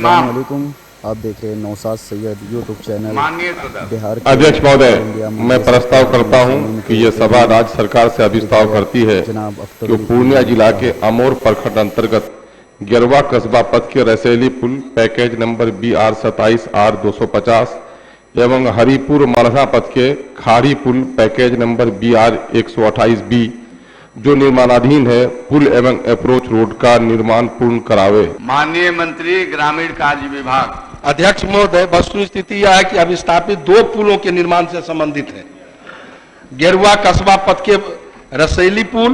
अस्सलाम वालेकुम। आप देख रहे हैं नौशाद सैयद यूट्यूब चैनल। बिहार अध्यक्ष महोदय, मैं प्रस्ताव करता हूं कि ये सभा राज्य सरकार से अभिस्ताव करती है कि पूर्णिया जिला के अमोर प्रखंड अंतर्गत गिरवा कस्बा पथ के रसैली पुल पैकेज नंबर BR 27R 250 एवं हरिपुर मलहा पथ के खाड़ी पुल पैकेज नंबर BR 128B जो निर्माणाधीन है पुल एवं अप्रोच रोड का निर्माण पूर्ण करावे। माननीय मंत्री ग्रामीण कार्य विभाग। अध्यक्ष महोदय, वस्तु स्थिति यह है कि अभी स्थापित 2 पुलों के निर्माण से संबंधित है। गेरुआ कस्बा पथ के रसैली पुल,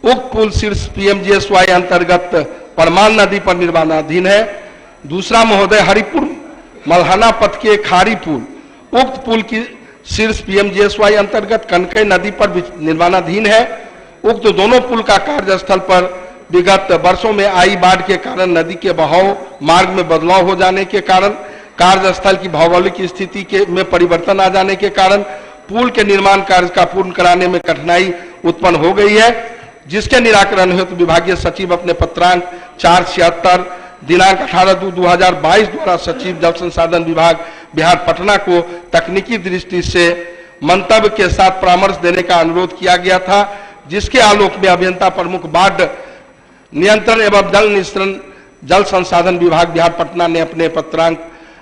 उक्त पुल शीर्ष PMGSY अंतर्गत परमान नदी पर निर्माणाधीन है। दूसरा महोदय, हरिपुर मल्हाना पथ के खाड़ी पुल, उक्त पुल की शीर्ष PMGSY अंतर्गत कनकई नदी पर निर्माणाधीन है। उक्त दोनों पुल का कार्यस्थल पर विगत वर्षों में आई बाढ़ के कारण नदी के बहाव मार्ग में बदलाव हो जाने के कारण कार्यस्थल की भौगोलिक स्थिति में परिवर्तन आ जाने के कारण पुल के निर्माण कार्य का पूर्ण कराने में कठिनाई उत्पन्न हो गई है, जिसके निराकरण हेतु विभागीय सचिव अपने पत्रांक 476 दिनांक 18/2/2022 द्वारा सचिव जल संसाधन विभाग बिहार पटना को तकनीकी दृष्टि से मंतव्य के साथ परामर्श देने का अनुरोध किया गया था, जिसके आलोक में अभियंता प्रमुख बाढ़ नियंत्रण एवं जल निस्सरण जल संसाधन विभाग बिहार पटना ने अपने पत्रांक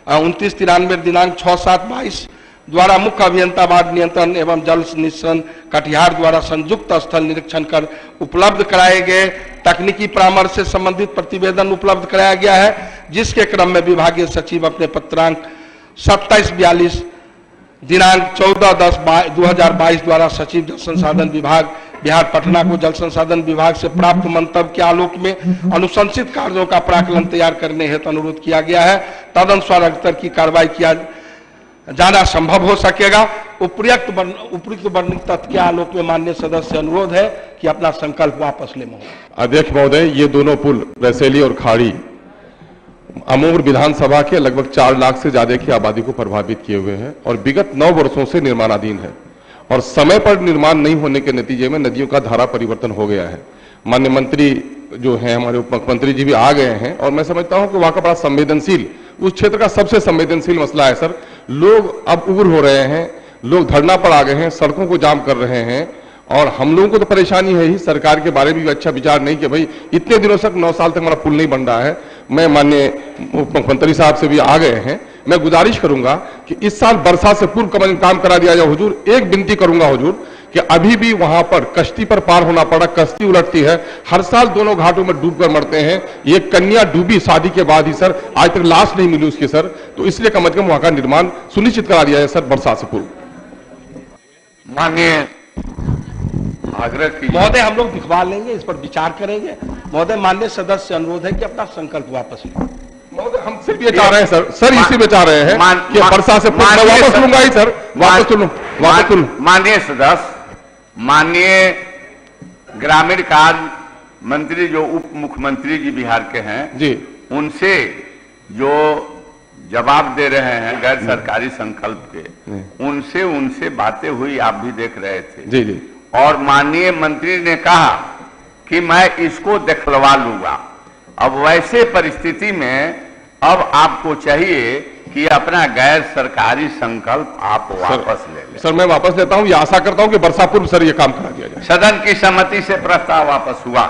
2993 दिनांक 6/7/22 द्वारा मुख्य अभियंता बाढ़ नियंत्रण एवं जल निस्सरण कटिहार द्वारा संयुक्त स्थल निरीक्षण कर उपलब्ध कराए गए तकनीकी परामर्श से संबंधित प्रतिवेदन उपलब्ध कराया गया है, जिसके क्रम में विभागीय सचिव अपने पत्रांक 2742 दिनांक 14/10/2022 द्वारा सचिव जल संसाधन विभाग बिहार पटना को जल संसाधन विभाग से प्राप्त मंतव्य के आलोक में अनुशंसित कार्यों का प्राक्कलन तैयार करने हेतु अनुरोध किया गया है। तदनुसार अग्रतर की कार्रवाई किया जाना संभव हो सकेगा। उपयुक्त वर्णित तथ्य के आलोक में माननीय सदस्य अनुरोध है कि अपना संकल्प वापस ले। अध्यक्ष महोदय, ये दोनों पुल रसैली और खाड़ी अमोर विधानसभा के लगभग 4 लाख से ज्यादा की आबादी को प्रभावित किए हुए हैं और विगत 9 वर्षों से निर्माणाधीन है और समय पर निर्माण नहीं होने के नतीजे में नदियों का धारा परिवर्तन हो गया है। माननीय मंत्री जो हैं, हमारे उप मुख्यमंत्री जी भी आ गए हैं और मैं समझता हूं कि वहां का बड़ा संवेदनशील, उस क्षेत्र का सबसे संवेदनशील मसला है सर। लोग अब उग्र हो रहे हैं, लोग धरना पर आ गए हैं, सड़कों को जाम कर रहे हैं और हम लोगों को तो परेशानी है ही, सरकार के बारे में भी अच्छा विचार नहीं कि भाई इतने दिनों तक 9 साल तक हमारा पुल नहीं बन रहा है। मैं माननीय उप मुख्यमंत्री साहब से भी आ गए हैं, मैं गुजारिश करूंगा कि इस साल वर्षा से पूर्व काम करा दिया जाए। हुजूर, एक विनती करूंगा हुजूर कि अभी भी वहां पर कश्ती पर पार होना पड़ा, कश्ती उलटती है, हर साल दोनों घाटों में डूबकर मरते हैं। ये कन्या डूबी शादी के बाद ही सर, आज तक लाश नहीं मिली उसकी सर, तो इसलिए कम से कम वहां का निर्माण सुनिश्चित करा दिया जाए सर वर्षा से पूर्व। माननीय आग्रह की महोदय, हम लोग दिखवा लेंगे, इस पर विचार करेंगे। महोदय, माननीय सदस्य अनुरोध है कि अपना संकल्प वापस लें। महोदय, हम सिर्फ ये चाह रहे हैं सर इसी में चाह रहे हैं कि वर्षा से पूर्व मैं वापस लूंगा ही सर, वापस लूं। माननीय सदस्य, माननीय ग्रामीण कार्य मंत्री जो उप मुख्यमंत्री जी बिहार के हैं जी, उनसे जो जवाब दे रहे हैं गैर सरकारी संकल्प के, उनसे बातें हुई, आप भी देख रहे थे जी जी, और माननीय मंत्री ने कहा कि मैं इसको दिखलवा लूंगा। अब वैसे परिस्थिति में अब आपको चाहिए कि अपना गैर सरकारी संकल्प आप वापस ले लें। सर मैं वापस लेता हूं, ये आशा करता हूं कि वर्षा पूर्व सर ये काम करा दिया जाए। सदन की सहमति से प्रस्ताव वापस हुआ।